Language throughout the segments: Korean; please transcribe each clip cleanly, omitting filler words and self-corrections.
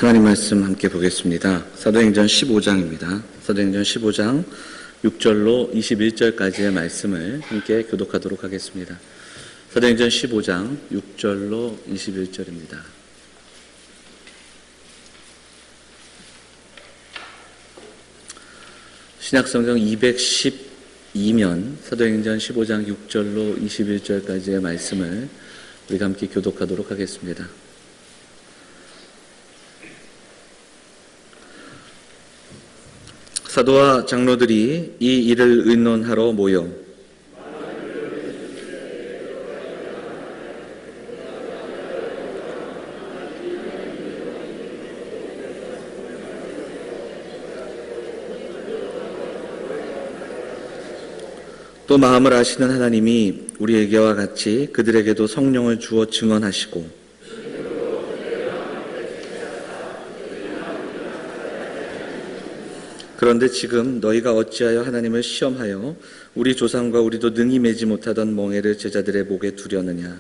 하나님 말씀 함께 보겠습니다. 사도행전 15장입니다. 사도행전 15장 6절로 21절까지의 말씀을 함께 교독하도록 하겠습니다. 사도행전 15장 6절로 21절입니다. 신약성경 212면 사도행전 15장 6절로 21절까지의 말씀을 우리가 함께 교독하도록 하겠습니다. 사도와 장로들이 이 일을 의논하러 모여 또 마음을 아시는 하나님이 우리에게와 같이 그들에게도 성령을 주어 증언하시고 그런데 지금 너희가 어찌하여 하나님을 시험하여 우리 조상과 우리도 능히 매지 못하던 멍에를 제자들의 목에 두려느냐.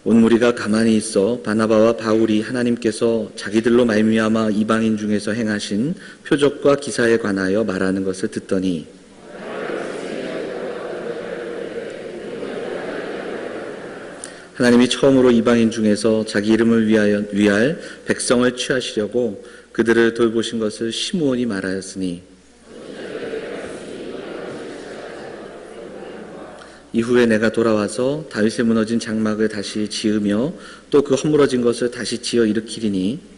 온 무리가 가만히 있어 바나바와 바울이 하나님께서 자기들로 말미암아 이방인 중에서 행하신 표적과 기사에 관하여 말하는 것을 듣더니 하나님이 처음으로 이방인 중에서 자기 이름을 위할 백성을 취하시려고 그들을 돌보신 것을 시므온이 말하였으니 이후에 내가 돌아와서 다윗의 무너진 장막을 다시 지으며 또 그 허물어진 것을 다시 지어 일으키리니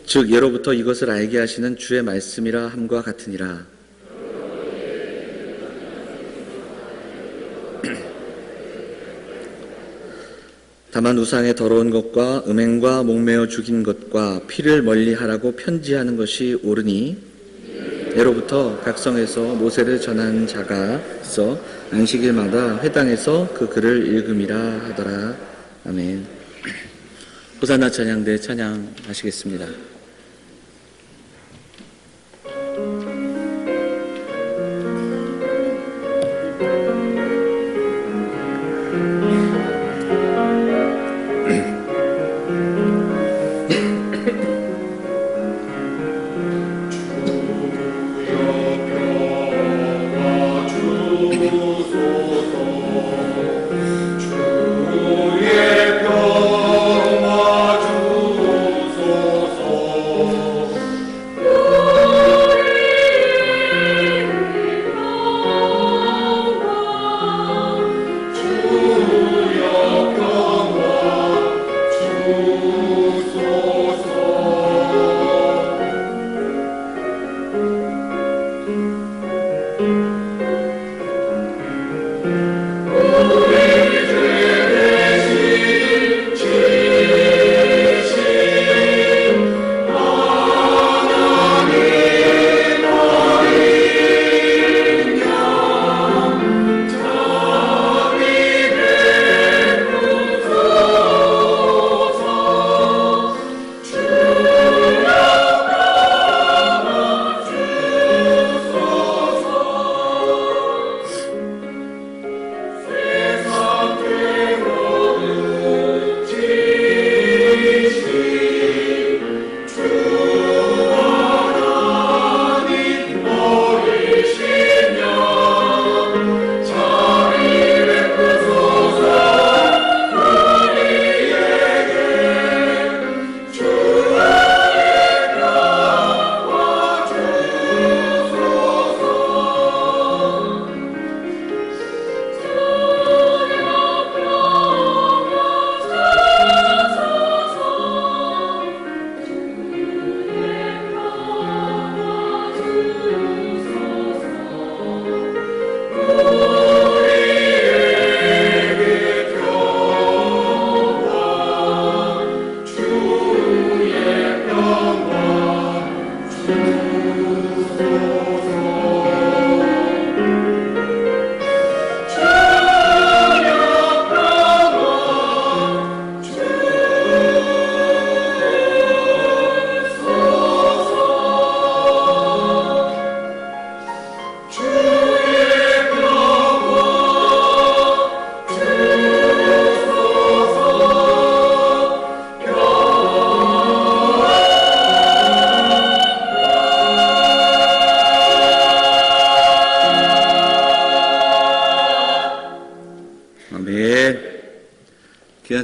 즉 예로부터 이것을 알게 하시는 주의 말씀이라 함과 같으니라. 다만 우상의 더러운 것과 음행과 목매어 죽인 것과 피를 멀리하라고 편지하는 것이 옳으니 예로부터 각 성에서 모세를 전한 자가 있어 안식일마다 회당에서 그 글을 읽음이라 하더라. 아멘. 호산나 찬양대 찬양하시겠습니다.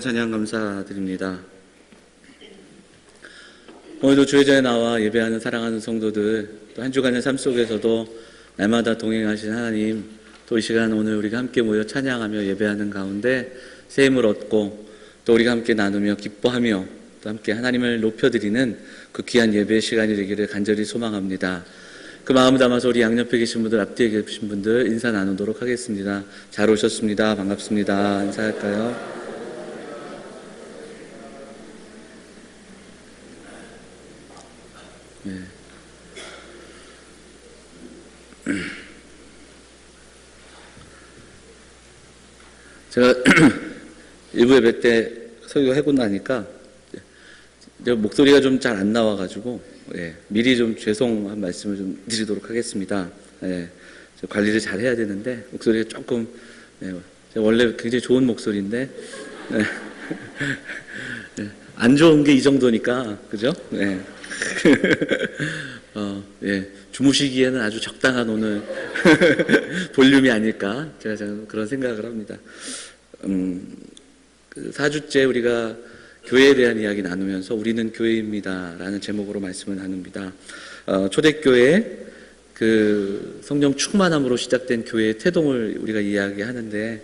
찬양 감사드립니다. 오늘도 주의 전에 나와 예배하는 사랑하는 성도들, 또 한 주간의 삶 속에서도 날마다 동행하신 하나님, 또 이 시간 오늘 우리가 함께 모여 찬양하며 예배하는 가운데 새 힘을 얻고 또 우리가 함께 나누며 기뻐하며 또 함께 하나님을 높여드리는 그 귀한 예배의 시간이 되기를 간절히 소망합니다. 그 마음 담아서 우리 양옆에 계신 분들, 앞뒤에 계신 분들 인사 나누도록 하겠습니다. 잘 오셨습니다. 반갑습니다. 인사할까요? 네. 제가 일부 예배 때 설교하고 나니까 목소리가 좀 잘 안 나와가지고 미리 좀 죄송한 말씀을 좀 드리도록 하겠습니다. 관리를 잘 해야 되는데 목소리가 조금 원래 굉장히 좋은 목소리인데 안 좋은 게 이 정도니까 그죠? 주무시기에는 아주 적당한 오늘 볼륨이 아닐까 제가 그런 생각을 합니다. 4주째 우리가 교회에 대한 이야기 나누면서 우리는 교회입니다 라는 제목으로 말씀을 나눕니다. 초대교회 그 성령 충만함으로 시작된 교회의 태동을 우리가 이야기하는데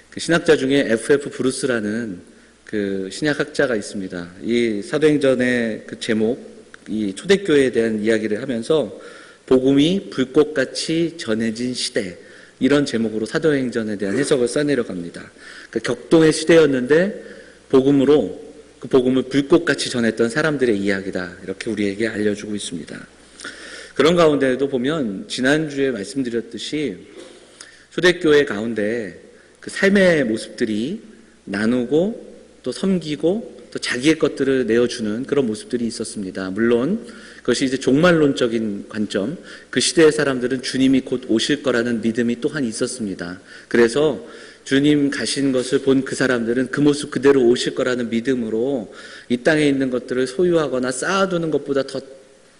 그 신학자 중에 F.F. 브루스라는 그 신약학자가 있습니다. 이 사도행전의 그 제목, 이 초대교회에 대한 이야기를 하면서 복음이 불꽃같이 전해진 시대, 이런 제목으로 사도행전에 대한 해석을 써내려갑니다. 그 격동의 시대였는데 복음으로 그 복음을 불꽃같이 전했던 사람들의 이야기다, 이렇게 우리에게 알려주고 있습니다. 그런 가운데도 보면 지난주에 말씀드렸듯이 초대교회 가운데 그 삶의 모습들이 나누고 또 섬기고 또 자기의 것들을 내어주는 그런 모습들이 있었습니다. 물론 그것이 이제 종말론적인 관점, 그 시대의 사람들은 주님이 곧 오실 거라는 믿음이 또한 있었습니다. 그래서 주님 가신 것을 본 그 사람들은 그 모습 그대로 오실 거라는 믿음으로 이 땅에 있는 것들을 소유하거나 쌓아두는 것보다 더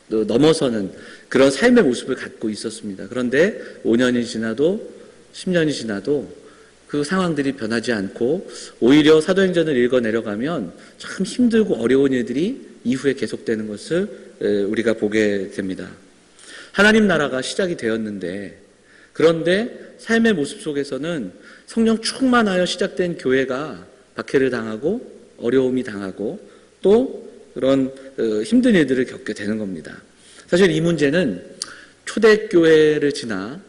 넘어서는 그런 삶의 모습을 갖고 있었습니다. 그런데 5년이 지나도 10년이 지나도 그 상황들이 변하지 않고 오히려 사도행전을 읽어 내려가면 참 힘들고 어려운 일들이 이후에 계속되는 것을 우리가 보게 됩니다. 하나님 나라가 시작이 되었는데, 그런데 삶의 모습 속에서는 성령 충만하여 시작된 교회가 박해를 당하고 어려움이 당하고 또 그런 힘든 일들을 겪게 되는 겁니다. 사실 이 문제는 초대교회를 지나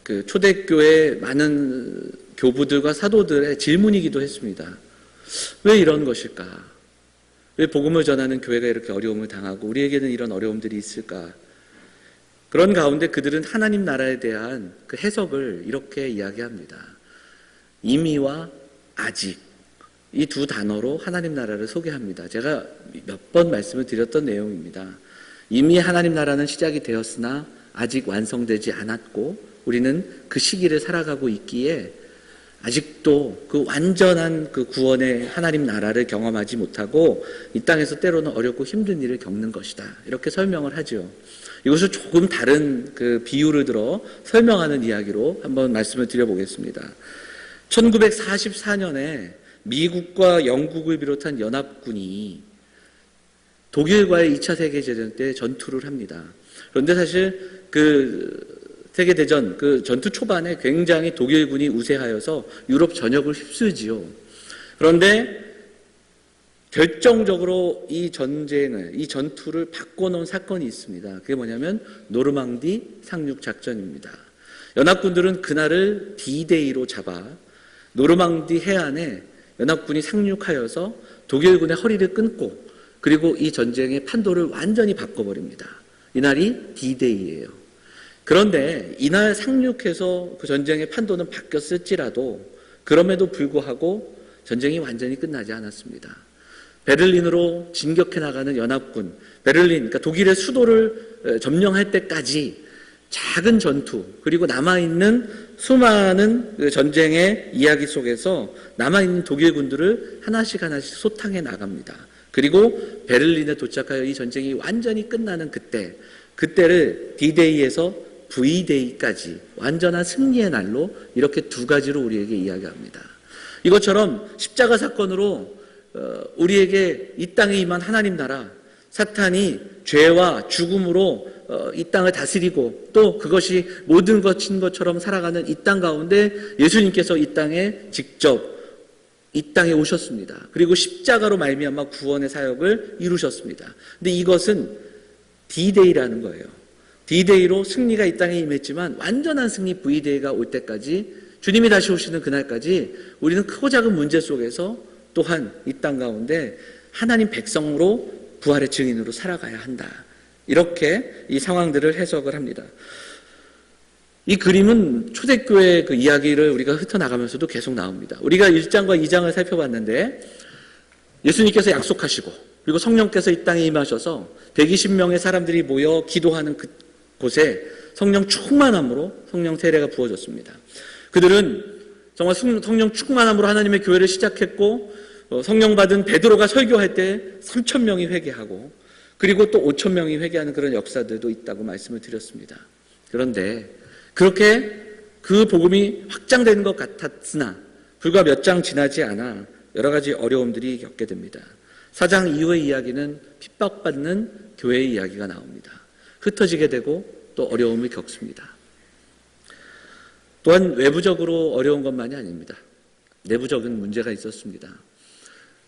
그 초대교회 많은 교부들과 사도들의 질문이기도 했습니다. 왜 이런 것일까? 왜 복음을 전하는 교회가 이렇게 어려움을 당하고 우리에게는 이런 어려움들이 있을까? 그런 가운데 그들은 하나님 나라에 대한 그 해석을 이렇게 이야기합니다. 이미와 아직, 이 두 단어로 하나님 나라를 소개합니다. 제가 몇 번 말씀을 드렸던 내용입니다. 이미 하나님 나라는 시작이 되었으나 아직 완성되지 않았고 우리는 그 시기를 살아가고 있기에 아직도 그 완전한 그 구원의 하나님 나라를 경험하지 못하고 이 땅에서 때로는 어렵고 힘든 일을 겪는 것이다, 이렇게 설명을 하죠. 이것을 조금 다른 그 비유를 들어 설명하는 이야기로 한번 말씀을 드려보겠습니다. 1944년에 미국과 영국을 비롯한 연합군이 독일과의 2차 세계대전 때 전투를 합니다. 그런데 사실 그 세계대전 그 전투 초반에 굉장히 독일군이 우세하여서 유럽 전역을 휩쓸지요. 그런데 결정적으로 이 전쟁을, 이 전투를 바꿔놓은 사건이 있습니다. 그게 뭐냐면 노르망디 상륙작전입니다. 연합군들은 그날을 D-Day로 잡아 노르망디 해안에 연합군이 상륙하여서 독일군의 허리를 끊고 그리고 이 전쟁의 판도를 완전히 바꿔버립니다. 이날이 D-Day예요. 그런데 이날 상륙해서 그 전쟁의 판도는 바뀌었을지라도 그럼에도 불구하고 전쟁이 완전히 끝나지 않았습니다. 베를린으로 진격해 나가는 연합군, 베를린, 그러니까 독일의 수도를 점령할 때까지 작은 전투, 그리고 남아있는 수많은 그 전쟁의 이야기 속에서 남아있는 독일군들을 하나씩 하나씩 소탕해 나갑니다. 그리고 베를린에 도착하여 이 전쟁이 완전히 끝나는 그때를 D-Day에서 V-Day까지 완전한 승리의 날로 이렇게 두 가지로 우리에게 이야기합니다. 이것처럼 십자가 사건으로 우리에게 이 땅에 임한 하나님 나라, 사탄이 죄와 죽음으로 이 땅을 다스리고 또 그것이 모든 것인 것처럼 살아가는 이 땅 가운데 예수님께서 이 땅에 직접 이 땅에 오셨습니다. 그리고 십자가로 말미암아 구원의 사역을 이루셨습니다. 근데 이것은 D-Day라는 거예요. D-Day로 승리가 이 땅에 임했지만 완전한 승리 V-Day가 올 때까지, 주님이 다시 오시는 그날까지 우리는 크고 작은 문제 속에서 또한 이 땅 가운데 하나님 백성으로 부활의 증인으로 살아가야 한다. 이렇게 이 상황들을 해석을 합니다. 이 그림은 초대교회 그 이야기를 우리가 흩어나가면서도 계속 나옵니다. 우리가 1장과 2장을 살펴봤는데 예수님께서 약속하시고 그리고 성령께서 이 땅에 임하셔서 120명의 사람들이 모여 기도하는 그곳에 성령 충만함으로 성령 세례가 부어졌습니다. 그들은 정말 성령 충만함으로 하나님의 교회를 시작했고 성령 받은 베드로가 설교할 때 3,000명이 회개하고 그리고 또 5,000명이 회개하는 그런 역사들도 있다고 말씀을 드렸습니다. 그런데 그렇게 그 복음이 확장되는 것 같았으나 불과 몇 장 지나지 않아 여러 가지 어려움들이 겪게 됩니다. 4장 이후의 이야기는 핍박받는 교회의 이야기가 나옵니다. 흩어지게 되고 또 어려움을 겪습니다. 또한 외부적으로 어려운 것만이 아닙니다. 내부적인 문제가 있었습니다.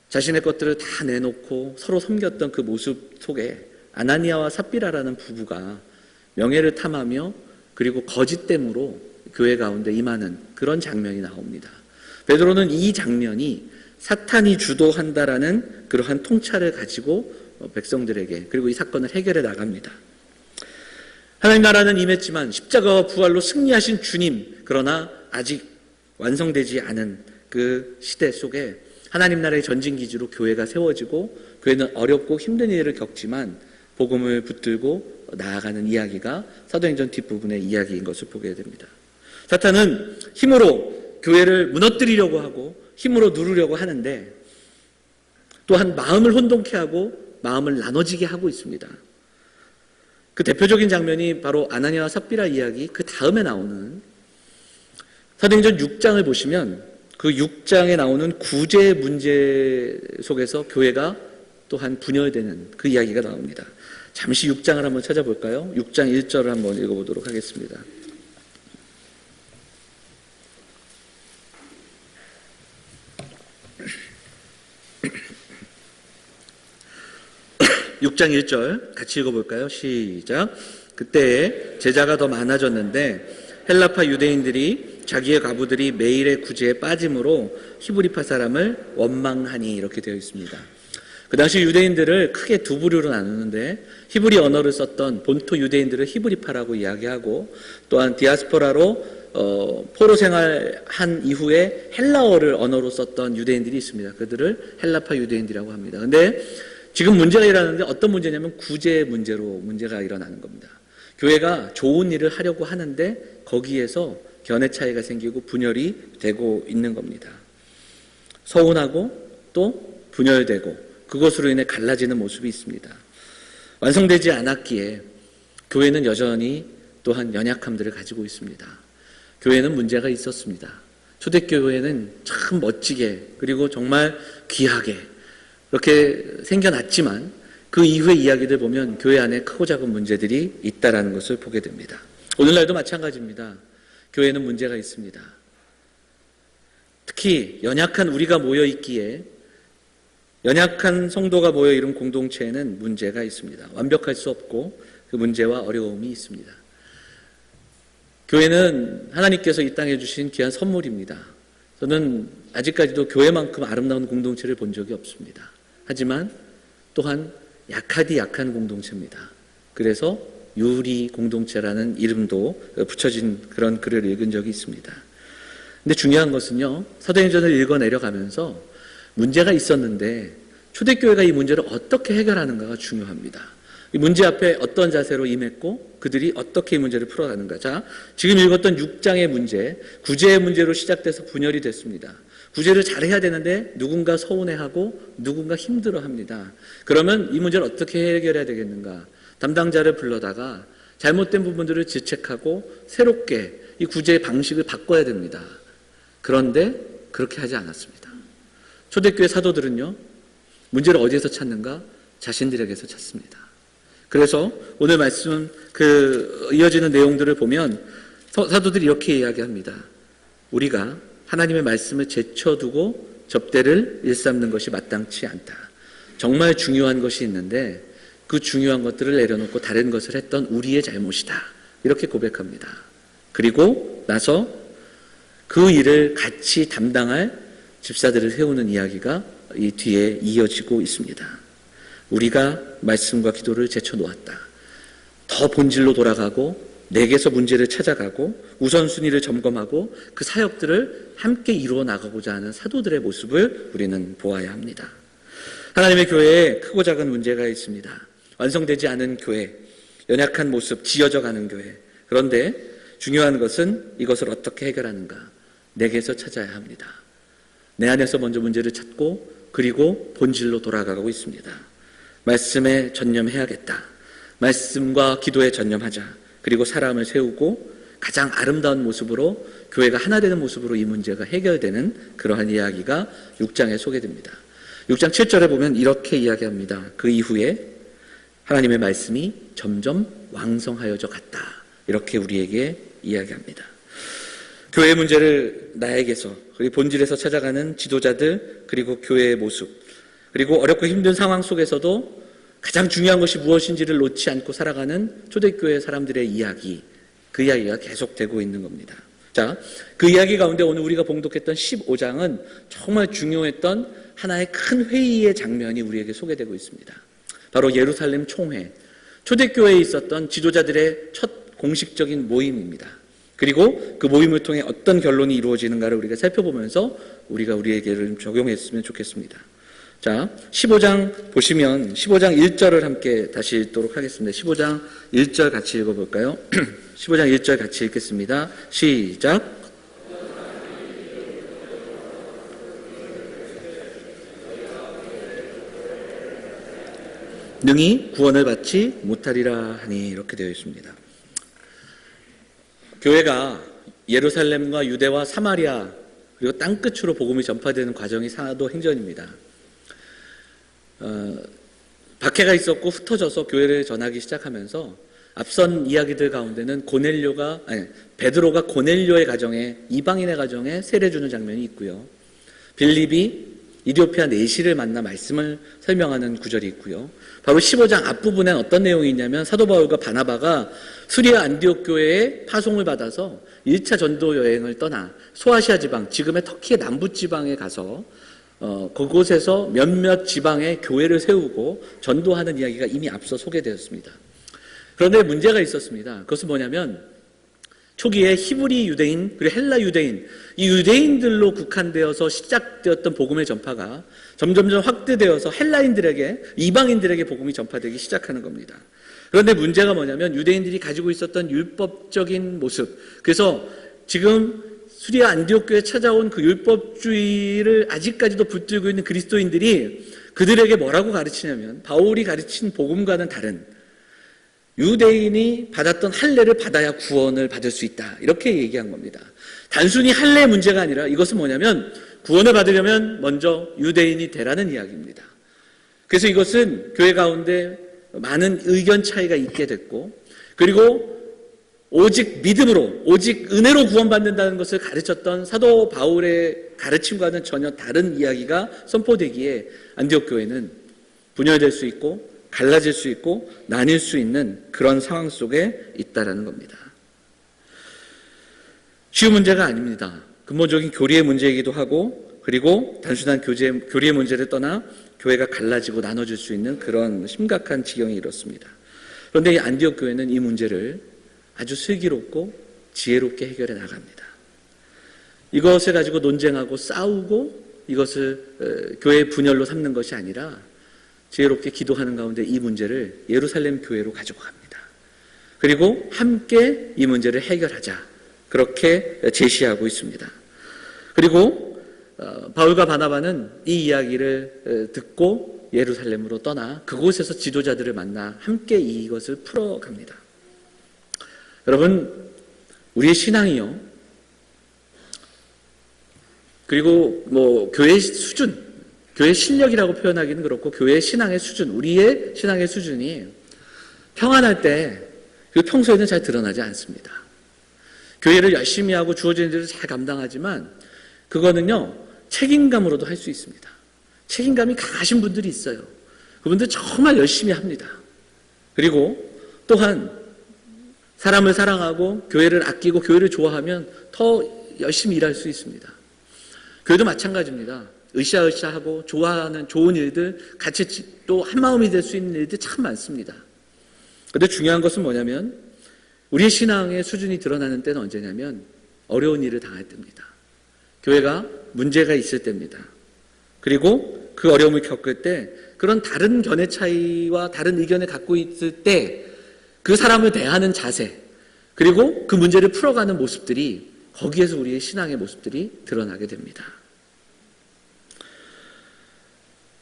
자신의 것들을 다 내놓고 서로 섬겼던 그 모습 속에 아나니아와 삽비라라는 부부가 명예를 탐하며 그리고 거짓됨으로 교회 가운데 임하는 그런 장면이 나옵니다. 베드로는 이 장면이 사탄이 주도한다라는 그러한 통찰을 가지고 백성들에게 그리고 이 사건을 해결해 나갑니다. 하나님 나라는 임했지만 십자가와 부활로 승리하신 주님, 그러나 아직 완성되지 않은 그 시대 속에 하나님 나라의 전진기지로 교회가 세워지고 교회는 어렵고 힘든 일을 겪지만 복음을 붙들고 나아가는 이야기가 사도행전 뒷부분의 이야기인 것을 보게 됩니다. 사탄은 힘으로 교회를 무너뜨리려고 하고 힘으로 누르려고 하는데 또한 마음을 혼동케 하고 마음을 나눠지게 하고 있습니다. 그 대표적인 장면이 바로 아나니아와 삽비라 이야기 그 다음에 나오는 사도행전 6장을 보시면 그 6장에 나오는 구제 문제 속에서 교회가 또한 분열되는 그 이야기가 나옵니다. 잠시 6장을 한번 찾아볼까요? 6장 1절을 한번 읽어보도록 하겠습니다. (6장 1절) 같이 읽어볼까요? 시작. 그때에 제자가 더 많아졌는데 헬라파 유대인들이 자기의 과부들이 매일의 구제에 빠짐으로 히브리파 사람을 원망하니, 이렇게 되어 있습니다. 그 당시 유대인들을 크게 두 부류로 나누는데 히브리 언어를 썼던 본토 유대인들을 히브리파라고 이야기하고 또한 디아스포라로 포로 생활한 이후에 헬라어를 언어로 썼던 유대인들이 있습니다. 그들을 헬라파 유대인들이라고 합니다. 그런데 지금 문제가 일어나는데 어떤 문제냐면 구제 문제로 문제가 일어나는 겁니다. 교회가 좋은 일을 하려고 하는데 거기에서 견해 차이가 생기고 분열이 되고 있는 겁니다. 서운하고 또 분열되고 그것으로 인해 갈라지는 모습이 있습니다. 완성되지 않았기에 교회는 여전히 또한 연약함들을 가지고 있습니다. 교회는 문제가 있었습니다. 초대교회는 참 멋지게 그리고 정말 귀하게 그렇게 생겨났지만 그 이후의 이야기들 보면 교회 안에 크고 작은 문제들이 있다는 것을 보게 됩니다. 오늘날도 마찬가지입니다. 교회는 문제가 있습니다. 특히 연약한 우리가 모여 있기에 연약한 성도가 모여 이룬 공동체에는 문제가 있습니다. 완벽할 수 없고 그 문제와 어려움이 있습니다. 교회는 하나님께서 이 땅에 주신 귀한 선물입니다. 저는 아직까지도 교회만큼 아름다운 공동체를 본 적이 없습니다. 하지만 또한 약하디 약한 공동체입니다. 그래서 유리 공동체라는 이름도 붙여진 그런 글을 읽은 적이 있습니다. 근데 중요한 것은요, 사도행전을 읽어내려가면서 문제가 있었는데 초대교회가 이 문제를 어떻게 해결하는가가 중요합니다. 이 문제 앞에 어떤 자세로 임했고 그들이 어떻게 이 문제를 풀어가는가. 자, 지금 읽었던 6장의 문제, 구제의 문제로 시작돼서 분열이 됐습니다. 구제를 잘해야 되는데 누군가 서운해하고 누군가 힘들어합니다. 그러면 이 문제를 어떻게 해결해야 되겠는가. 담당자를 불러다가 잘못된 부분들을 지적하고 새롭게 이 구제의 방식을 바꿔야 됩니다. 그런데 그렇게 하지 않았습니다. 초대교회 사도들은요, 문제를 어디에서 찾는가? 자신들에게서 찾습니다. 그래서 오늘 말씀 이어지는 내용들을 보면 사도들이 이렇게 이야기합니다. 우리가 하나님의 말씀을 제쳐두고 접대를 일삼는 것이 마땅치 않다. 정말 중요한 것이 있는데 그 중요한 것들을 내려놓고 다른 것을 했던 우리의 잘못이다. 이렇게 고백합니다. 그리고 나서 그 일을 같이 담당할 집사들을 세우는 이야기가 이 뒤에 이어지고 있습니다. 우리가 말씀과 기도를 제쳐놓았다. 더 본질로 돌아가고 내게서 문제를 찾아가고 우선순위를 점검하고 그 사역들을 함께 이루어 나가고자 하는 사도들의 모습을 우리는 보아야 합니다. 하나님의 교회에 크고 작은 문제가 있습니다. 완성되지 않은 교회, 연약한 모습, 지어져 가는 교회. 그런데 중요한 것은 이것을 어떻게 해결하는가? 내게서 찾아야 합니다. 내 안에서 먼저 문제를 찾고 그리고 본질로 돌아가고 있습니다. 말씀에 전념해야겠다. 말씀과 기도에 전념하자. 그리고 사람을 세우고 가장 아름다운 모습으로 교회가 하나 되는 모습으로 이 문제가 해결되는 그러한 이야기가 6장에 소개됩니다. 6장 7절에 보면 이렇게 이야기합니다. 그 이후에 하나님의 말씀이 점점 왕성하여져 갔다. 이렇게 우리에게 이야기합니다. 교회의 문제를 나에게서 그리고 본질에서 찾아가는 지도자들 그리고 교회의 모습 그리고 어렵고 힘든 상황 속에서도 가장 중요한 것이 무엇인지를 놓지 않고 살아가는 초대교회 사람들의 이야기, 그 이야기가 계속되고 있는 겁니다. 자, 그 이야기 가운데 오늘 우리가 봉독했던 15장은 정말 중요했던 하나의 큰 회의의 장면이 우리에게 소개되고 있습니다. 바로 예루살렘 총회, 초대교회에 있었던 지도자들의 첫 공식적인 모임입니다. 그리고 그 모임을 통해 어떤 결론이 이루어지는가를 우리가 살펴보면서 우리가 우리에게를 적용했으면 좋겠습니다. 자, 15장 보시면 15장 1절을 함께 다시 읽도록 하겠습니다. 15장 1절 같이 읽어볼까요? 15장 1절 같이 읽겠습니다. 시작. 능히 구원을 받지 못하리라 하니 이렇게 되어 있습니다. 교회가 예루살렘과 유대와 사마리아 그리고 땅끝으로 복음이 전파되는 과정이 사도행전입니다. 박해가 있었고 흩어져서 교회를 전하기 시작하면서 앞선 이야기들 가운데는 베드로가 고넬료의 가정에 이방인의 가정에 세례 주는 장면이 있고요. 빌립이 이디오피아 내시를 만나 말씀을 설명하는 구절이 있고요. 바로 15장 앞부분엔 어떤 내용이 있냐면 사도 바울과 바나바가 수리아 안디옥 교회에 파송을 받아서 1차 전도 여행을 떠나 소아시아 지방, 지금의 터키의 남부 지방에 가서 그곳에서 몇몇 지방에 교회를 세우고 전도하는 이야기가 이미 앞서 소개되었습니다. 그런데 문제가 있었습니다. 그것은 뭐냐면 초기에 히브리 유대인 그리고 헬라 유대인 이 유대인들로 국한되어서 시작되었던 복음의 전파가 점점점 확대되어서 헬라인들에게 이방인들에게 복음이 전파되기 시작하는 겁니다. 그런데 문제가 뭐냐면 유대인들이 가지고 있었던 율법적인 모습 그래서 지금 수리아 안디옥 교회에 찾아온 그 율법주의를 아직까지도 붙들고 있는 그리스도인들이 그들에게 뭐라고 가르치냐면 바울이 가르친 복음과는 다른 유대인이 받았던 할례를 받아야 구원을 받을 수 있다. 이렇게 얘기한 겁니다. 단순히 할례의 문제가 아니라 이것은 뭐냐면 구원을 받으려면 먼저 유대인이 되라는 이야기입니다. 그래서 이것은 교회 가운데 많은 의견 차이가 있게 됐고 그리고 오직 믿음으로 오직 은혜로 구원받는다는 것을 가르쳤던 사도 바울의 가르침과는 전혀 다른 이야기가 선포되기에 안디옥 교회는 분열될 수 있고 갈라질 수 있고 나뉠 수 있는 그런 상황 속에 있다라는 겁니다. 쉬운 문제가 아닙니다. 근본적인 교리의 문제이기도 하고 그리고 단순한 교리의 문제를 떠나 교회가 갈라지고 나눠질 수 있는 그런 심각한 지경이 이렇습니다. 그런데 이 안디옥 교회는 이 문제를 아주 슬기롭고 지혜롭게 해결해 나갑니다. 이것을 가지고 논쟁하고 싸우고 이것을 교회의 분열로 삼는 것이 아니라 지혜롭게 기도하는 가운데 이 문제를 예루살렘 교회로 가지고 갑니다. 그리고 함께 이 문제를 해결하자. 그렇게 제시하고 있습니다. 그리고 바울과 바나바는 이 이야기를 듣고 예루살렘으로 떠나 그곳에서 지도자들을 만나 함께 이것을 풀어갑니다. 여러분, 우리의 신앙이요. 그리고 뭐 교회 수준, 교회 실력이라고 표현하기는 그렇고 교회 신앙의 수준, 우리의 신앙의 수준이 평안할 때 그 평소에는 잘 드러나지 않습니다. 교회를 열심히 하고 주어진 일을 잘 감당하지만 그거는요 책임감으로도 할 수 있습니다. 책임감이 강하신 분들이 있어요. 그분들 정말 열심히 합니다. 그리고 또한 사람을 사랑하고 교회를 아끼고 교회를 좋아하면 더 열심히 일할 수 있습니다. 교회도 마찬가지입니다. 으쌰으쌰하고 좋아하는 좋은 일들, 같이 또 한마음이 될 수 있는 일들 참 많습니다. 그런데 중요한 것은 뭐냐면 우리의 신앙의 수준이 드러나는 때는 언제냐면 어려운 일을 당할 때입니다. 교회가 문제가 있을 때입니다. 그리고 그 어려움을 겪을 때 그런 다른 견해 차이와 다른 의견을 갖고 있을 때 그 사람을 대하는 자세 그리고 그 문제를 풀어가는 모습들이 거기에서 우리의 신앙의 모습들이 드러나게 됩니다.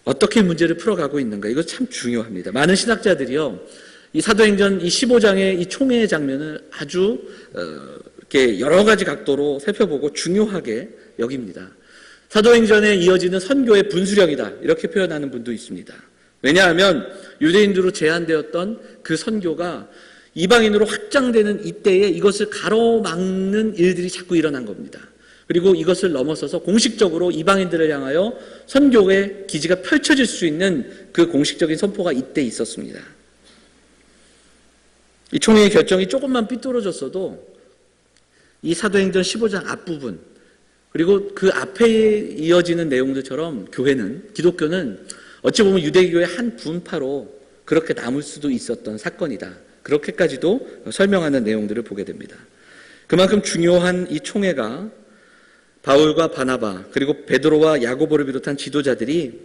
어떻게 문제를 풀어가고 있는가 이거 참 중요합니다. 많은 신학자들이요 이 사도행전 이 15장의 이 총회의 장면을 아주 이렇게 여러 가지 각도로 살펴보고 중요하게 여깁니다. 사도행전에 이어지는 선교의 분수령이다 이렇게 표현하는 분도 있습니다. 왜냐하면 유대인으로 제한되었던 그 선교가 이방인으로 확장되는 이때에 이것을 가로막는 일들이 자꾸 일어난 겁니다. 그리고 이것을 넘어서서 공식적으로 이방인들을 향하여 선교의 기지가 펼쳐질 수 있는 그 공식적인 선포가 이때 있었습니다. 이 총회의 결정이 조금만 삐뚤어졌어도 이 사도행전 15장 앞부분 그리고 그 앞에 이어지는 내용들처럼 교회는 기독교는 어찌 보면 유대교의 한 분파로 그렇게 남을 수도 있었던 사건이다. 그렇게까지도 설명하는 내용들을 보게 됩니다. 그만큼 중요한 이 총회가 바울과 바나바 그리고 베드로와 야고보를 비롯한 지도자들이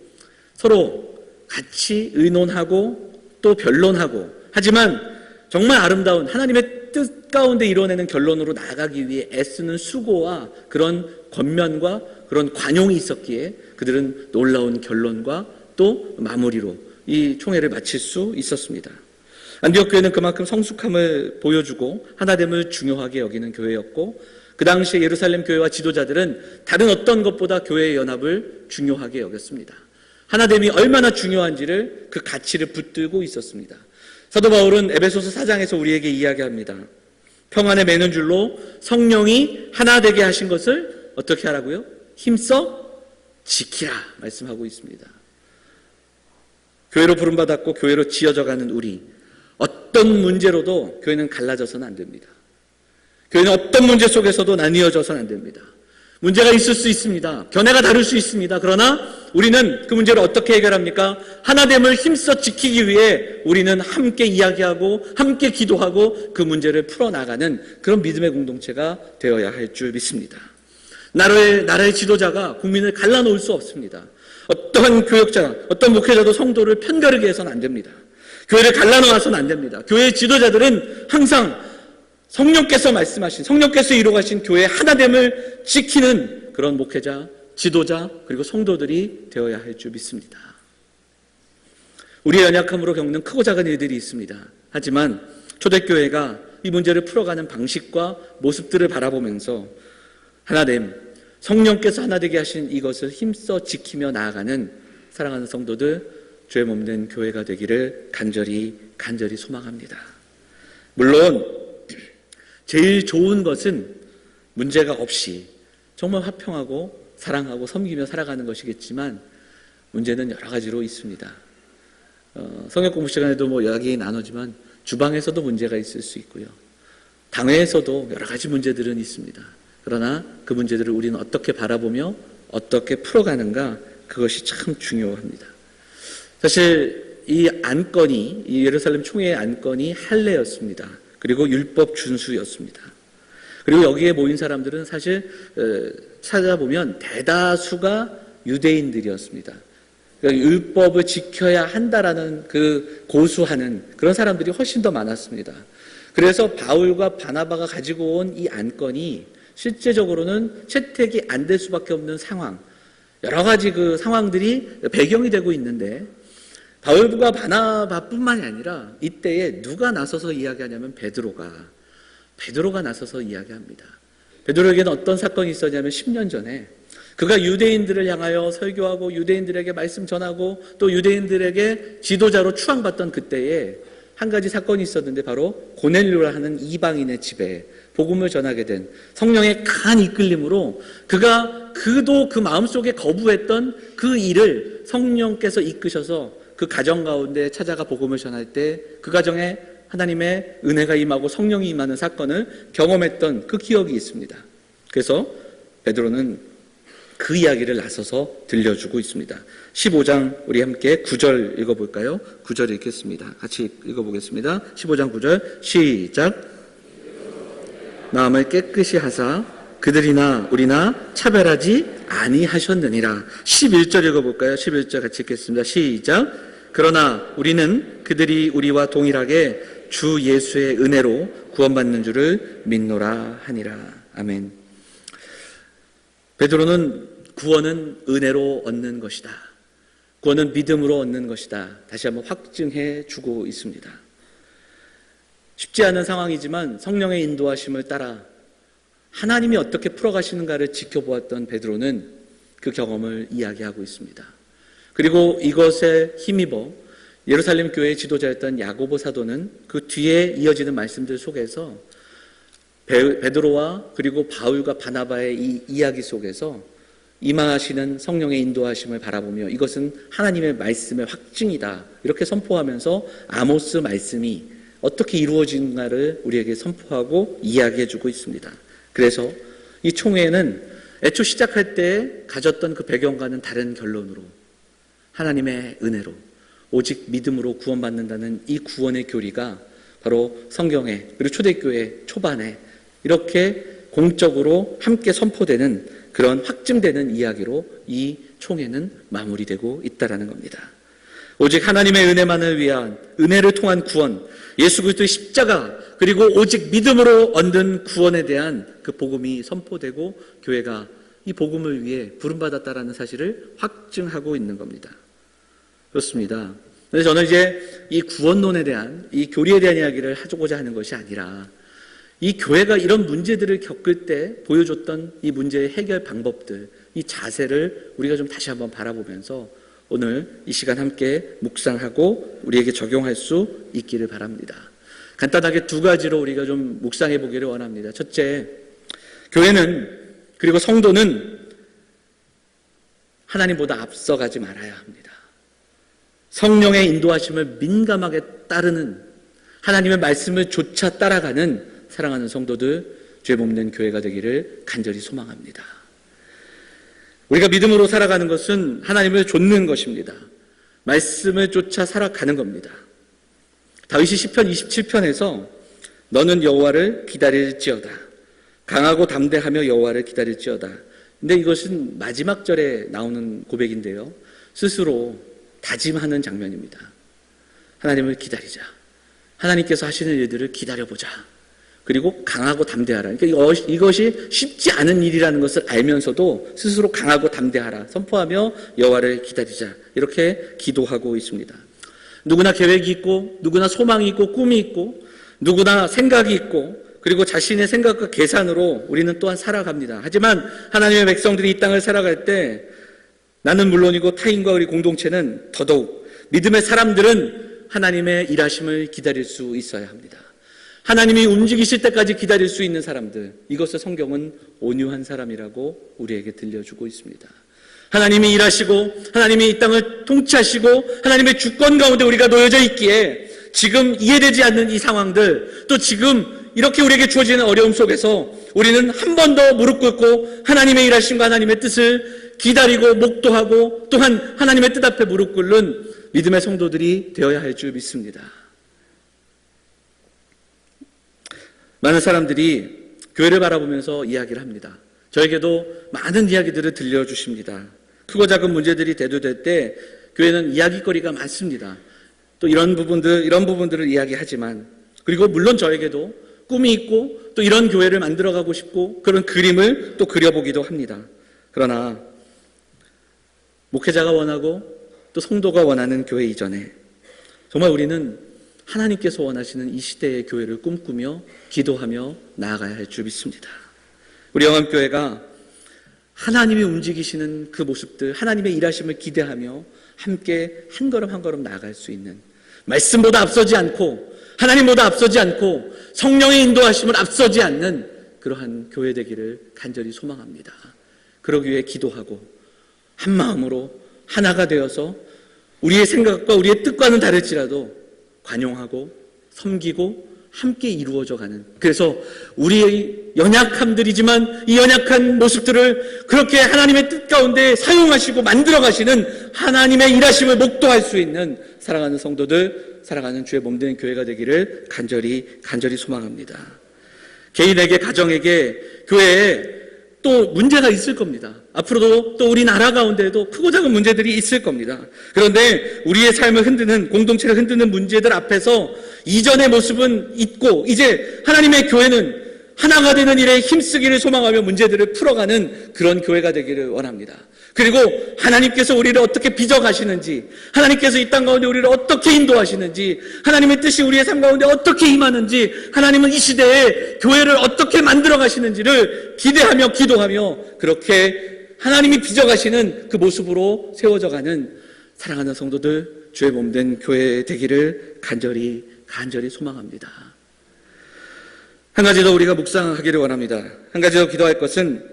서로 같이 의논하고 또 변론하고 하지만 정말 아름다운 하나님의 뜻 가운데 이뤄내는 결론으로 나아가기 위해 애쓰는 수고와 그런 권면과 그런 관용이 있었기에 그들은 놀라운 결론과 또 마무리로 이 총회를 마칠 수 있었습니다. 안디옥 교회는 그만큼 성숙함을 보여주고 하나됨을 중요하게 여기는 교회였고 그 당시에 예루살렘 교회와 지도자들은 다른 어떤 것보다 교회의 연합을 중요하게 여겼습니다. 하나됨이 얼마나 중요한지를 그 가치를 붙들고 있었습니다. 사도 바울은 에베소서 4장에서 우리에게 이야기합니다. 평안에 매는 줄로 성령이 하나 되게 하신 것을 어떻게 하라고요? 힘써 지키라 말씀하고 있습니다. 교회로 부름받았고 교회로 지어져가는 우리 어떤 문제로도 교회는 갈라져서는 안 됩니다. 교회는 어떤 문제 속에서도 나뉘어져서는 안 됩니다. 문제가 있을 수 있습니다. 견해가 다를 수 있습니다. 그러나 우리는 그 문제를 어떻게 해결합니까? 하나됨을 힘써 지키기 위해 우리는 함께 이야기하고 함께 기도하고 그 문제를 풀어나가는 그런 믿음의 공동체가 되어야 할 줄 믿습니다. 나라의 지도자가 국민을 갈라놓을 수 없습니다. 어떠한 교역자, 어떤 목회자도 성도를 편가르게 해서는 안 됩니다. 교회를 갈라놓아서는 안 됩니다. 교회의 지도자들은 항상 성령께서 말씀하신, 성령께서 이루어가신 교회의 하나됨을 지키는 그런 목회자, 지도자, 그리고 성도들이 되어야 할 줄 믿습니다. 우리의 연약함으로 겪는 크고 작은 일들이 있습니다. 하지만 초대교회가 이 문제를 풀어가는 방식과 모습들을 바라보면서 하나됨, 성령께서 하나 되게 하신 이것을 힘써 지키며 나아가는 사랑하는 성도들, 죄 없는 교회가 되기를 간절히 소망합니다. 물론 제일 좋은 것은 문제가 없이 정말 화평하고 사랑하고 섬기며 살아가는 것이겠지만 문제는 여러 가지로 있습니다. 성역 공부 시간에도 이야기 나누지만 주방에서도 문제가 있을 수 있고요. 당회에서도 여러 가지 문제들은 있습니다. 그러나 그 문제들을 우리는 어떻게 바라보며 어떻게 풀어가는가 그것이 참 중요합니다. 사실 이 안건이 이 예루살렘 총회의 안건이 할례였습니다. 그리고 율법 준수였습니다. 그리고 여기에 모인 사람들은 사실 찾아보면 대다수가 유대인들이었습니다. 그러니까 율법을 지켜야 한다라는 그 고수하는 그런 사람들이 훨씬 더 많았습니다. 그래서 바울과 바나바가 가지고 온 이 안건이 실제적으로는 채택이 안 될 수밖에 없는 상황, 여러 가지 그 상황들이 배경이 되고 있는데 바울과 바나바뿐만이 아니라 이때에 누가 나서서 이야기하냐면 베드로가 나서서 이야기합니다. 베드로에게는 어떤 사건이 있었냐면 10년 전에 그가 유대인들을 향하여 설교하고 유대인들에게 말씀 전하고 또 유대인들에게 지도자로 추앙받던 그때에 한 가지 사건이 있었는데 바로 고넬료라 하는 이방인의 집에 복음을 전하게 된 성령의 강한 이끌림으로 그도 그 마음속에 거부했던 그 일을 성령께서 이끄셔서 그 가정 가운데 찾아가 복음을 전할 때 그 가정에 하나님의 은혜가 임하고 성령이 임하는 사건을 경험했던 그 기억이 있습니다. 그래서 베드로는 그 이야기를 나서서 들려주고 있습니다. 15장 우리 함께 9절 읽어볼까요? 9절 읽겠습니다. 같이 읽어보겠습니다. 15장 9절 시작. 마음을 깨끗이 하사 그들이나 우리나 차별하지 아니하셨느니라. 11절 읽어볼까요? 11절 같이 읽겠습니다. 시작. 그러나 우리는 그들이 우리와 동일하게 주 예수의 은혜로 구원받는 줄을 믿노라 하니라. 아멘. 베드로는 구원은 은혜로 얻는 것이다. 구원은 믿음으로 얻는 것이다. 다시 한번 확증해 주고 있습니다. 쉽지 않은 상황이지만 성령의 인도하심을 따라 하나님이 어떻게 풀어가시는가를 지켜보았던 베드로는 그 경험을 이야기하고 있습니다. 그리고 이것에 힘입어 예루살렘 교회의 지도자였던 야고보 사도는 그 뒤에 이어지는 말씀들 속에서 베드로와 그리고 바울과 바나바의 이 이야기 속에서 임하시는 성령의 인도하심을 바라보며 이것은 하나님의 말씀의 확증이다 이렇게 선포하면서 아모스 말씀이 어떻게 이루어진가를 우리에게 선포하고 이야기해주고 있습니다. 그래서 이 총회는 애초 시작할 때 가졌던 그 배경과는 다른 결론으로 하나님의 은혜로 오직 믿음으로 구원받는다는 이 구원의 교리가 바로 성경에 그리고 초대교회 초반에 이렇게 공적으로 함께 선포되는 그런 확증되는 이야기로 이 총회는 마무리되고 있다는 겁니다. 오직 하나님의 은혜만을 위한 은혜를 통한 구원, 예수 그리스도의 십자가 그리고 오직 믿음으로 얻는 구원에 대한 그 복음이 선포되고 교회가 이 복음을 위해 부름받았다라는 사실을 확증하고 있는 겁니다. 그렇습니다. 그래서 저는 이제 이 구원론에 대한 이 교리에 대한 이야기를 하고자 하는 것이 아니라 이 교회가 이런 문제들을 겪을 때 보여줬던 이 문제의 해결 방법들, 이 자세를 우리가 좀 다시 한번 바라보면서 오늘 이 시간 함께 묵상하고 우리에게 적용할 수 있기를 바랍니다. 간단하게 두 가지로 우리가 좀 묵상해 보기를 원합니다. 첫째, 교회는 그리고 성도는 하나님보다 앞서가지 말아야 합니다. 성령의 인도하심을 민감하게 따르는 하나님의 말씀을 조차 따라가는 사랑하는 성도들, 죄 없는 교회가 되기를 간절히 소망합니다. 우리가 믿음으로 살아가는 것은 하나님을 좇는 것입니다. 말씀을 쫓아 살아가는 겁니다. 다윗이 시편 27편에서 너는 여호와를 기다릴지어다. 강하고 담대하며 여호와를 기다릴지어다. 근데 이것은 마지막 절에 나오는 고백인데요. 스스로 다짐하는 장면입니다. 하나님을 기다리자. 하나님께서 하시는 일들을 기다려보자. 그리고 강하고 담대하라. 그러니까 이것이 쉽지 않은 일이라는 것을 알면서도 스스로 강하고 담대하라. 선포하며 여호와를 기다리자. 이렇게 기도하고 있습니다. 누구나 계획이 있고 누구나 소망이 있고 꿈이 있고 누구나 생각이 있고 그리고 자신의 생각과 계산으로 우리는 또한 살아갑니다. 하지만 하나님의 백성들이 이 땅을 살아갈 때 나는 물론이고 타인과 우리 공동체는 더더욱 믿음의 사람들은 하나님의 일하심을 기다릴 수 있어야 합니다. 하나님이 움직이실 때까지 기다릴 수 있는 사람들, 이것을 성경은 온유한 사람이라고 우리에게 들려주고 있습니다. 하나님이 일하시고 하나님이 이 땅을 통치하시고 하나님의 주권 가운데 우리가 놓여져 있기에 지금 이해되지 않는 이 상황들, 또 지금 이렇게 우리에게 주어지는 어려움 속에서 우리는 한 번 더 무릎 꿇고 하나님의 일하심과 하나님의 뜻을 기다리고 목도하고 또한 하나님의 뜻 앞에 무릎 꿇는 믿음의 성도들이 되어야 할 줄 믿습니다. 많은 사람들이 교회를 바라보면서 이야기를 합니다. 저에게도 많은 이야기들을 들려주십니다. 크고 작은 문제들이 대두될 때 교회는 이야기거리가 많습니다. 또 이런 부분들을 이야기하지만, 그리고 물론 저에게도 꿈이 있고 또 이런 교회를 만들어가고 싶고 그런 그림을 또 그려보기도 합니다. 그러나 목회자가 원하고 또 성도가 원하는 교회 이전에 정말 우리는 하나님께서 원하시는 이 시대의 교회를 꿈꾸며 기도하며 나아가야 할 줄 믿습니다. 우리 영암교회가 하나님이 움직이시는 그 모습들, 하나님의 일하심을 기대하며 함께 한 걸음 한 걸음 나아갈 수 있는, 말씀보다 앞서지 않고 하나님보다 앞서지 않고 성령의 인도하심을 앞서지 않는 그러한 교회 되기를 간절히 소망합니다. 그러기 위해 기도하고 한 마음으로 하나가 되어서 우리의 생각과 우리의 뜻과는 다를지라도 관용하고 섬기고 함께 이루어져 가는, 그래서 우리의 연약함들이지만 이 연약한 모습들을 그렇게 하나님의 뜻 가운데 사용하시고 만들어 가시는 하나님의 일하심을 목도할 수 있는 사랑하는 성도들, 사랑하는 주의 몸된 교회가 되기를 간절히 소망합니다. 개인에게, 가정에게, 교회에 또 문제가 있을 겁니다. 앞으로도 또 우리 나라 가운데에도 크고 작은 문제들이 있을 겁니다. 그런데 우리의 삶을 흔드는, 공동체를 흔드는 문제들 앞에서 이전의 모습은 잊고 이제 하나님의 교회는 하나가 되는 일에 힘쓰기를 소망하며 문제들을 풀어가는 그런 교회가 되기를 원합니다. 그리고 하나님께서 우리를 어떻게 빚어가시는지, 하나님께서 이 땅 가운데 우리를 어떻게 인도하시는지, 하나님의 뜻이 우리의 삶 가운데 어떻게 임하는지, 하나님은 이 시대에 교회를 어떻게 만들어 가시는지를 기대하며 기도하며 그렇게 하나님이 빚어가시는 그 모습으로 세워져가는 사랑하는 성도들, 주의 몸된 교회 되기를 간절히 소망합니다. 한 가지 더 우리가 묵상하기를 원합니다. 한 가지 더 기도할 것은,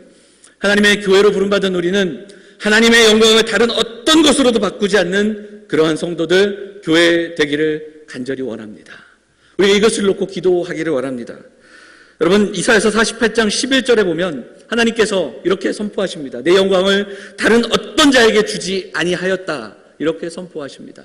하나님의 교회로 부름받은 우리는 하나님의 영광을 다른 어떤 것으로도 바꾸지 않는 그러한 성도들, 교회 되기를 간절히 원합니다. 우리가 이것을 놓고 기도하기를 원합니다. 여러분, 이사야서 48장 11절에 보면 하나님께서 이렇게 선포하십니다. 내 영광을 다른 어떤 자에게 주지 아니하였다, 이렇게 선포하십니다.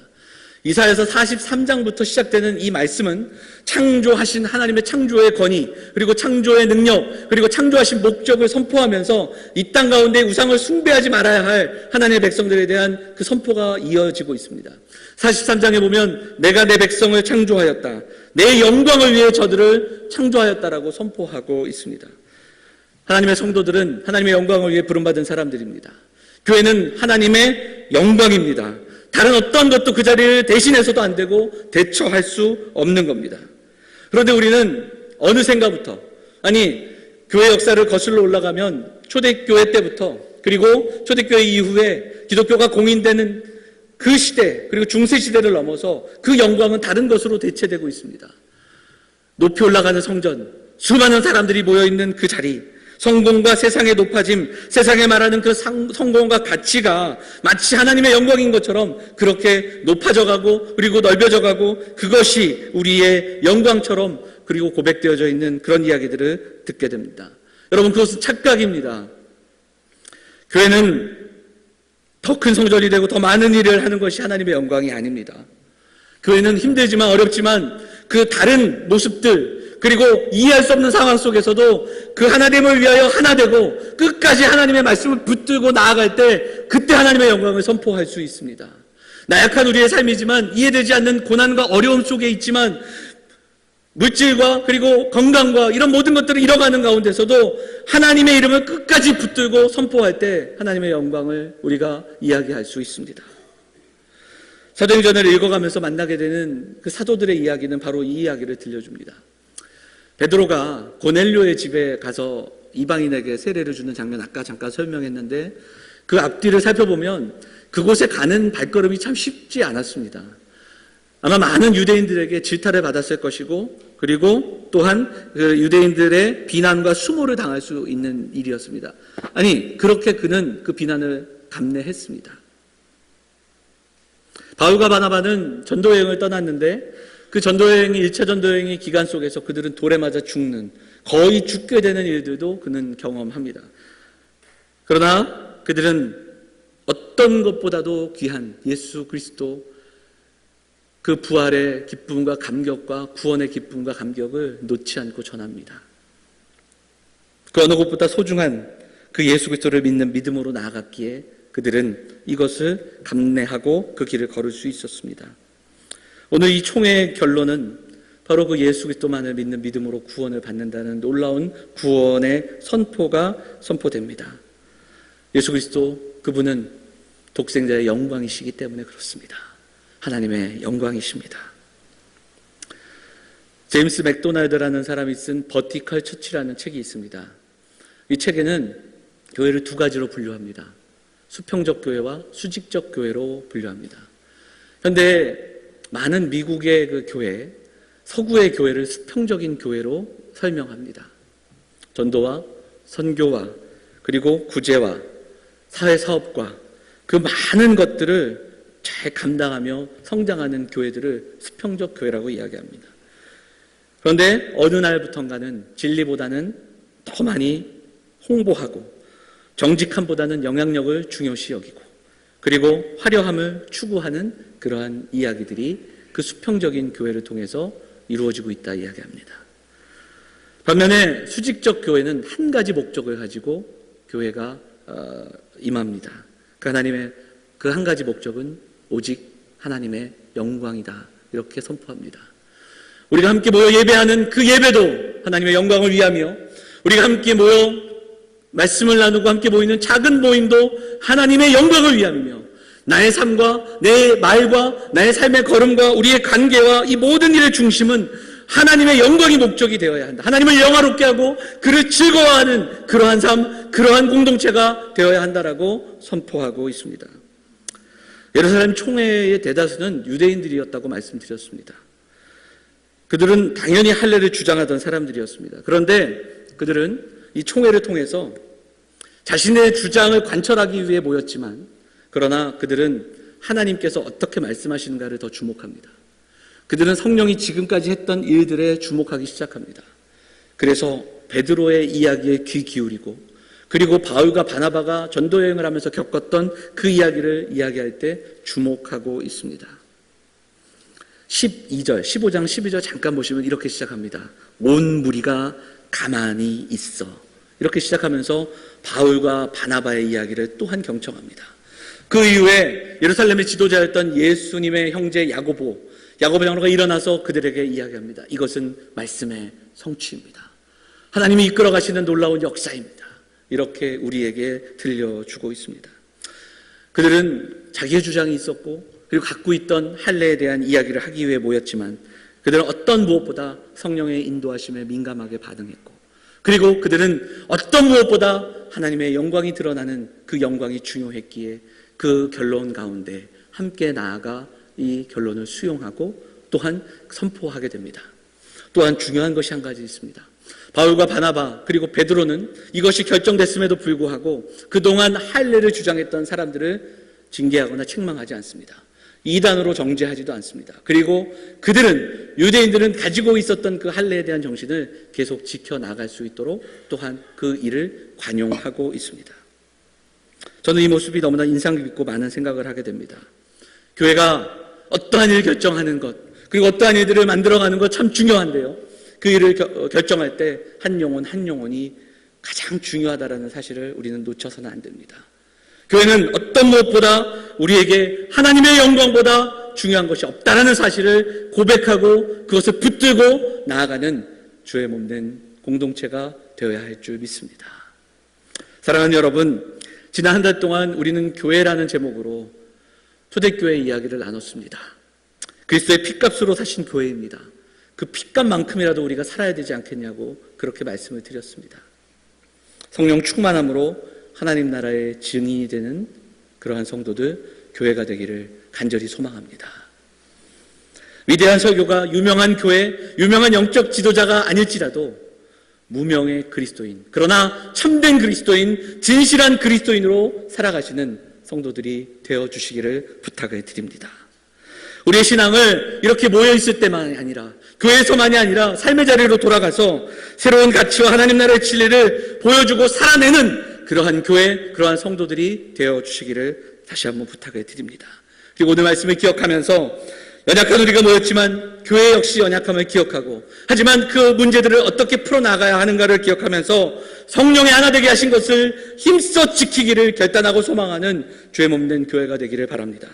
이사야서 43장부터 시작되는 이 말씀은 창조하신 하나님의 창조의 권위, 그리고 창조의 능력, 그리고 창조하신 목적을 선포하면서 이 땅 가운데 우상을 숭배하지 말아야 할 하나님의 백성들에 대한 그 선포가 이어지고 있습니다. 43장에 보면 내가 내 백성을 창조하였다, 내 영광을 위해 저들을 창조하였다라고 선포하고 있습니다. 하나님의 성도들은 하나님의 영광을 위해 부름받은 사람들입니다. 교회는 하나님의 영광입니다. 다른 어떤 것도 그 자리를 대신해서도 안 되고 대처할 수 없는 겁니다. 그런데 우리는 어느샌가부터, 교회 역사를 거슬러 올라가면 초대교회 때부터, 그리고 초대교회 이후에 기독교가 공인되는 그 시대, 그리고 중세시대를 넘어서 그 영광은 다른 것으로 대체되고 있습니다. 높이 올라가는 성전, 수많은 사람들이 모여있는 그 자리, 성공과 세상의 높아짐, 세상에 말하는 그 성공과 가치가 마치 하나님의 영광인 것처럼 그렇게 높아져가고 그리고 넓혀져가고 그것이 우리의 영광처럼 그리고 고백되어져 있는 그런 이야기들을 듣게 됩니다. 여러분, 그것은 착각입니다. 교회는 더 큰 성전이 되고 더 많은 일을 하는 것이 하나님의 영광이 아닙니다. 교회는 힘들지만 어렵지만 그 다른 모습들, 그리고 이해할 수 없는 상황 속에서도 그 하나님을 위하여 하나 되고 끝까지 하나님의 말씀을 붙들고 나아갈 때 그때 하나님의 영광을 선포할 수 있습니다. 나약한 우리의 삶이지만, 이해되지 않는 고난과 어려움 속에 있지만, 물질과 그리고 건강과 이런 모든 것들을 잃어가는 가운데서도 하나님의 이름을 끝까지 붙들고 선포할 때 하나님의 영광을 우리가 이야기할 수 있습니다. 사도행전을 읽어가면서 만나게 되는 그 사도들의 이야기는 바로 이 이야기를 들려줍니다. 베드로가 고넬료의 집에 가서 이방인에게 세례를 주는 장면, 아까 잠깐 설명했는데 그 앞뒤를 살펴보면 그곳에 가는 발걸음이 참 쉽지 않았습니다. 아마 많은 유대인들에게 질타를 받았을 것이고, 그리고 또한 그 유대인들의 비난과 수모를 당할 수 있는 일이었습니다. 그렇게 그는 그 비난을 감내했습니다. 바울과 바나바는 전도여행을 떠났는데 그 전도여행이 1차 전도여행의 기간 속에서 그들은 돌에 맞아 죽는, 거의 죽게 되는 일들도 그는 경험합니다. 그러나 그들은 어떤 것보다도 귀한 예수 그리스도, 그 부활의 기쁨과 감격과 구원의 기쁨과 감격을 놓지 않고 전합니다. 그 어느 것보다 소중한 그 예수 그리스도를 믿는 믿음으로 나아갔기에 그들은 이것을 감내하고 그 길을 걸을 수 있었습니다. 오늘 이 총회의 결론은 바로 그 예수 그리스도만을 믿는 믿음으로 구원을 받는다는 놀라운 구원의 선포가 선포됩니다. 예수 그리스도, 그분은 독생자의 영광이시기 때문에 그렇습니다. 하나님의 영광이십니다. 제임스 맥도날드라는 사람이 쓴 버티컬 처치라는 책이 있습니다. 이 책에는 교회를 두 가지로 분류합니다. 수평적 교회와 수직적 교회로 분류합니다. 그런데 많은 미국의 그 교회, 서구의 교회를 수평적인 교회로 설명합니다. 전도와 선교와 그리고 구제와 사회사업과 그 많은 것들을 잘 감당하며 성장하는 교회들을 수평적 교회라고 이야기합니다. 그런데 어느 날부턴가는 진리보다는 더 많이 홍보하고 정직함보다는 영향력을 중요시 여기고 그리고 화려함을 추구하는 그러한 이야기들이 그 수평적인 교회를 통해서 이루어지고 있다 이야기합니다. 반면에 수직적 교회는 한 가지 목적을 가지고 교회가 임합니다. 그 하나님의 그 한 가지 목적은 오직 하나님의 영광이다 이렇게 선포합니다. 우리가 함께 모여 예배하는 그 예배도 하나님의 영광을 위하며 우리가 함께 모여 말씀을 나누고 함께 모이는 작은 모임도 하나님의 영광을 위함이며 나의 삶과 내 말과 나의 삶의 걸음과 우리의 관계와 이 모든 일의 중심은 하나님의 영광이 목적이 되어야 한다. 하나님을 영화롭게 하고 그를 즐거워하는 그러한 삶, 그러한 공동체가 되어야 한다라고 선포하고 있습니다. 예루살렘 총회의 대다수는 유대인들이었다고 말씀드렸습니다. 그들은 당연히 할례를 주장하던 사람들이었습니다. 그런데 그들은 이 총회를 통해서 자신의 주장을 관철하기 위해 모였지만 그러나 그들은 하나님께서 어떻게 말씀하시는가를 더 주목합니다. 그들은 성령이 지금까지 했던 일들에 주목하기 시작합니다. 그래서 베드로의 이야기에 귀 기울이고 그리고 바울과 바나바가 전도여행을 하면서 겪었던 그 이야기를 이야기할 때 주목하고 있습니다. 15장 12절 잠깐 보시면 이렇게 시작합니다. 온 무리가 가만히 있어. 이렇게 시작하면서 바울과 바나바의 이야기를 또한 경청합니다. 그 이후에 예루살렘의 지도자였던 예수님의 형제 야고보 장로가 일어나서 그들에게 이야기합니다. 이것은 말씀의 성취입니다. 하나님이 이끌어 가시는 놀라운 역사입니다. 이렇게 우리에게 들려주고 있습니다. 그들은 자기의 주장이 있었고 그리고 갖고 있던 할례에 대한 이야기를 하기 위해 모였지만 그들은 어떤 무엇보다 성령의 인도하심에 민감하게 반응했고 그리고 그들은 어떤 무엇보다 하나님의 영광이 드러나는 그 영광이 중요했기에 그 결론 가운데 함께 나아가 이 결론을 수용하고 또한 선포하게 됩니다. 또한 중요한 것이 한 가지 있습니다. 바울과 바나바 그리고 베드로는 이것이 결정됐음에도 불구하고 그동안 할례를 주장했던 사람들을 징계하거나 책망하지 않습니다. 이단으로 정죄하지도 않습니다. 그리고 그들은 유대인들은 가지고 있었던 그 할례에 대한 정신을 계속 지켜나갈 수 있도록 또한 그 일을 관용하고 있습니다. 저는 이 모습이 너무나 인상 깊고 많은 생각을 하게 됩니다. 교회가 어떠한 일을 결정하는 것 그리고 어떠한 일들을 만들어가는 것 참 중요한데요. 그 일을 결정할 때 한 영혼 한 영혼이 가장 중요하다는 사실을 우리는 놓쳐서는 안 됩니다. 교회는 어떤 무엇보다 우리에게 하나님의 영광보다 중요한 것이 없다는 사실을 고백하고 그것을 붙들고 나아가는 주의 몸된 공동체가 되어야 할 줄 믿습니다. 사랑하는 여러분, 지난 한 달 동안 우리는 교회라는 제목으로 초대교회 이야기를 나눴습니다. 그리스도의 핏값으로 사신 교회입니다. 그 핏값만큼이라도 우리가 살아야 되지 않겠냐고 그렇게 말씀을 드렸습니다. 성령 충만함으로 하나님 나라의 증인이 되는 그러한 성도들, 교회가 되기를 간절히 소망합니다. 위대한 설교가 유명한 교회, 유명한 영적 지도자가 아닐지라도 무명의 그리스도인, 그러나 참된 그리스도인, 진실한 그리스도인으로 살아가시는 성도들이 되어주시기를 부탁을 드립니다. 우리의 신앙을 이렇게 모여있을 때만이 아니라 교회에서만이 아니라 삶의 자리로 돌아가서 새로운 가치와 하나님 나라의 진리를 보여주고 살아내는 그러한 교회, 그러한 성도들이 되어주시기를 다시 한번 부탁을 드립니다. 그리고 오늘 말씀을 기억하면서 연약한 우리가 모였지만 교회 역시 연약함을 기억하고 하지만 그 문제들을 어떻게 풀어나가야 하는가를 기억하면서 성령의 하나 되게 하신 것을 힘써 지키기를 결단하고 소망하는 주의 몸된 교회가 되기를 바랍니다.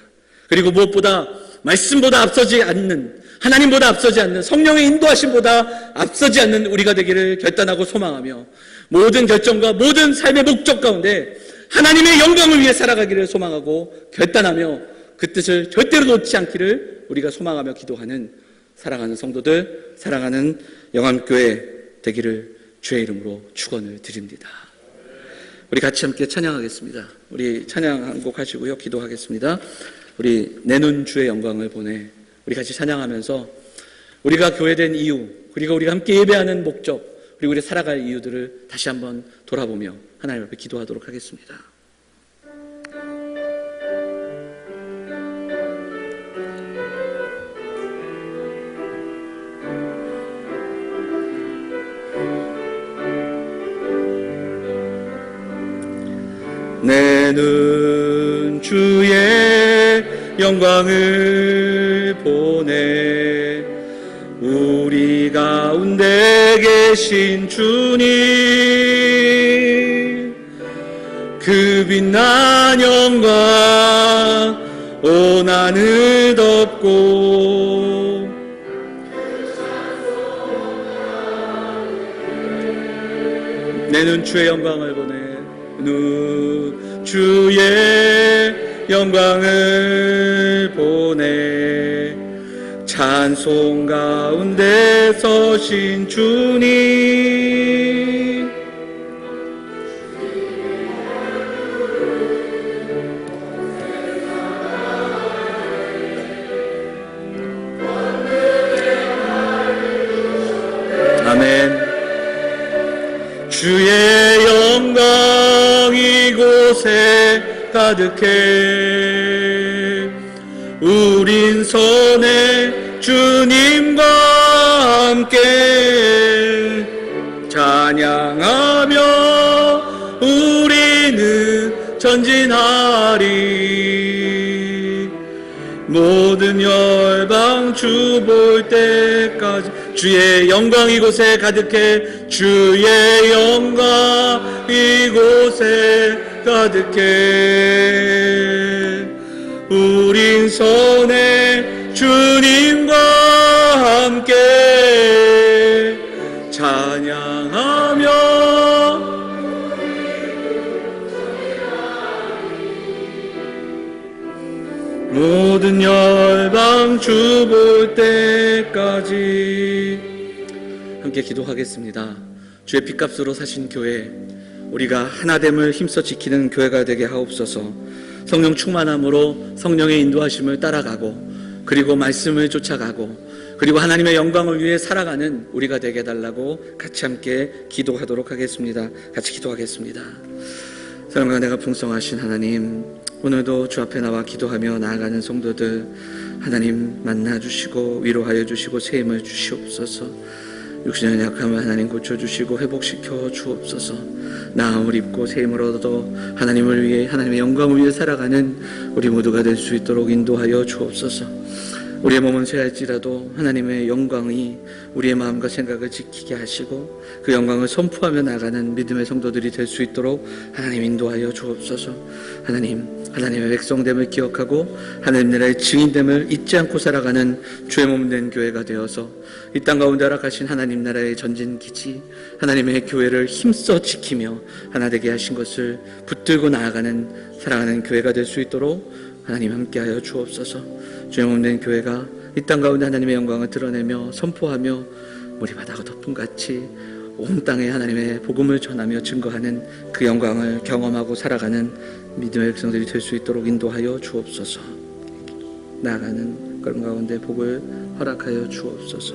그리고 무엇보다 말씀보다 앞서지 않는, 하나님보다 앞서지 않는, 성령의 인도하심보다 앞서지 않는 우리가 되기를 결단하고 소망하며 모든 결정과 모든 삶의 목적 가운데 하나님의 영광을 위해 살아가기를 소망하고 결단하며 그 뜻을 절대로 놓지 않기를 우리가 소망하며 기도하는 사랑하는 성도들, 사랑하는 영암교회 되기를 주의 이름으로 축원을 드립니다. 우리 같이 함께 찬양하겠습니다. 우리 찬양 한 곡 하시고요. 기도하겠습니다. 우리 내 눈 주의 영광을 보내. 우리 같이 찬양하면서 우리가 교회된 이유, 그리고 우리가 함께 예배하는 목적, 그리고 우리 살아갈 이유들을 다시 한번 돌아보며 하나님 앞에 기도하도록 하겠습니다. 내 눈 주의 영광을 보내. 우리 가운데 계신 주님, 그 빛난 영광 온 하늘 덮고, 내 눈 주의 영광을 보내. 눈 주의 영광을 보내. 찬송 가운데 서신 주님, 아멘. 주의 영광 이곳에 가득해. 우린 선해 주님과 함께 찬양하며 우리는 전진하리. 모든 열방 주 볼 때까지. 주의 영광 이곳에 가득해. 주의 영광 이곳에 가득해. 우린 선해 주님과 함께 찬양하며 모든 열방 주 볼 때까지. 함께 기도하겠습니다. 주의 핏값으로 사신 교회, 우리가 하나됨을 힘써 지키는 교회가 되게 하옵소서. 성령 충만함으로 성령의 인도하심을 따라가고, 그리고 말씀을 쫓아가고, 그리고 하나님의 영광을 위해 살아가는 우리가 되게 해달라고 같이 함께 기도하도록 하겠습니다. 같이 기도하겠습니다. 사랑과 은혜가 풍성하신 하나님, 오늘도 주 앞에 나와 기도하며 나아가는 성도들 하나님 만나주시고 위로하여 주시고 세임을 주시옵소서. 육신의 약함을 하나님 고쳐주시고 회복시켜 주옵소서. 나음을 입고 세임을 얻어 하나님을 위해, 하나님의 영광을 위해 살아가는 우리 모두가 될 수 있도록 인도하여 주옵소서. 우리의 몸은 쇠할지라도 하나님의 영광이 우리의 마음과 생각을 지키게 하시고 그 영광을 선포하며 나가는 믿음의 성도들이 될 수 있도록 하나님 인도하여 주옵소서. 하나님의 백성됨을 기억하고 하나님 나라의 증인됨을 잊지 않고 살아가는 주의 몸된 교회가 되어서 이 땅 가운데 허락하신 하나님 나라의 전진기지, 하나님의 교회를 힘써 지키며 하나 되게 하신 것을 붙들고 나아가는 살아가는 교회가 될 수 있도록 하나님 함께하여 주옵소서. 주의 몸된 교회가 이 땅 가운데 하나님의 영광을 드러내며 선포하며 모리바다가 덮음같이 온 땅에 하나님의 복음을 전하며 증거하는 그 영광을 경험하고 살아가는 믿음의 백성들이 될 수 있도록 인도하여 주옵소서. 나아가는 그런 가운데 복을 허락하여 주옵소서.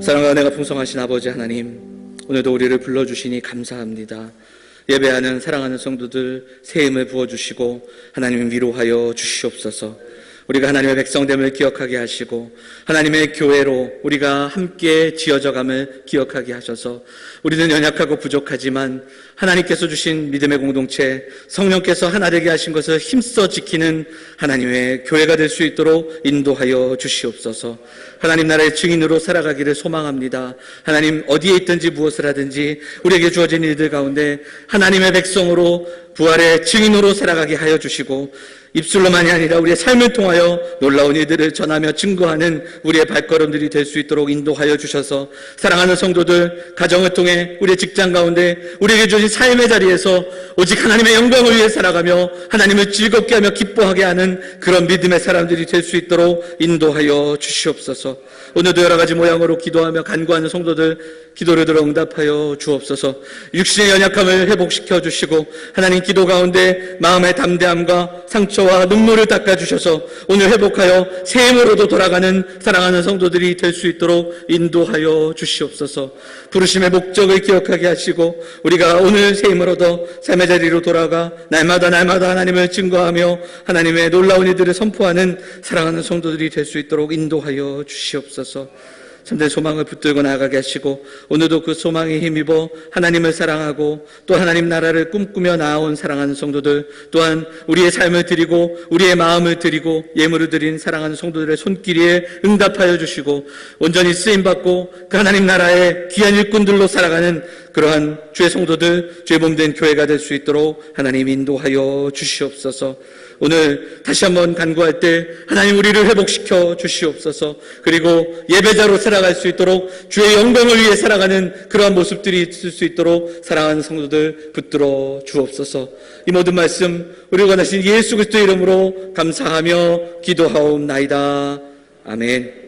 사랑과 은혜가 풍성하신 아버지 하나님, 오늘도 우리를 불러주시니 감사합니다. 예배하는 사랑하는 성도들 세임을 부어주시고 하나님 위로하여 주시옵소서. 우리가 하나님의 백성됨을 기억하게 하시고 하나님의 교회로 우리가 함께 지어져감을 기억하게 하셔서 우리는 연약하고 부족하지만 하나님께서 주신 믿음의 공동체, 성령께서 하나 되게 하신 것을 힘써 지키는 하나님의 교회가 될 수 있도록 인도하여 주시옵소서. 하나님 나라의 증인으로 살아가기를 소망합니다. 하나님 어디에 있든지 무엇을 하든지 우리에게 주어진 일들 가운데 하나님의 백성으로 부활의 증인으로 살아가게 하여 주시고 입술로만이 아니라 우리의 삶을 통하여 놀라운 일들을 전하며 증거하는 우리의 발걸음들이 될 수 있도록 인도하여 주셔서 사랑하는 성도들 가정을 통해 우리의 직장 가운데 우리에게 주어진 삶의 자리에서 오직 하나님의 영광을 위해 살아가며 하나님을 즐겁게 하며 기뻐하게 하는 그런 믿음의 사람들이 될 수 있도록 인도하여 주시옵소서. 오늘도 여러 가지 모양으로 기도하며 간구하는 성도들 기도를 들어 응답하여 주옵소서. 육신의 연약함을 회복시켜 주시고 하나님 기도 가운데 마음의 담대함과 상처와 눈물을 닦아주셔서 오늘 회복하여 새 힘으로도 돌아가는 사랑하는 성도들이 될 수 있도록 인도하여 주시옵소서. 부르심의 목적을 기억하게 하시고 우리가 오늘 새 힘을 얻어 삶의 자리로 돌아가 날마다 하나님을 증거하며 하나님의 놀라운 일들을 선포하는 사랑하는 성도들이 될 수 있도록 인도하여 주시옵소서. 참된 소망을 붙들고 나아가게 하시고 오늘도 그 소망에 힘입어 하나님을 사랑하고 또 하나님 나라를 꿈꾸며 나아온 사랑하는 성도들, 또한 우리의 삶을 드리고 우리의 마음을 드리고 예물을 드린 사랑하는 성도들의 손길에 응답하여 주시고 온전히 쓰임받고 그 하나님 나라의 귀한 일꾼들로 살아가는 그러한 주의 성도들, 주의 몸된 교회가 될 수 있도록 하나님 인도하여 주시옵소서. 오늘 다시 한번 간구할 때 하나님 우리를 회복시켜 주시옵소서. 그리고 예배자로 살아갈 수 있도록 주의 영광을 위해 살아가는 그러한 모습들이 있을 수 있도록 사랑하는 성도들 붙들어 주옵소서. 이 모든 말씀 우리 원하신 예수 그리스도의 이름으로 감사하며 기도하옵나이다. 아멘.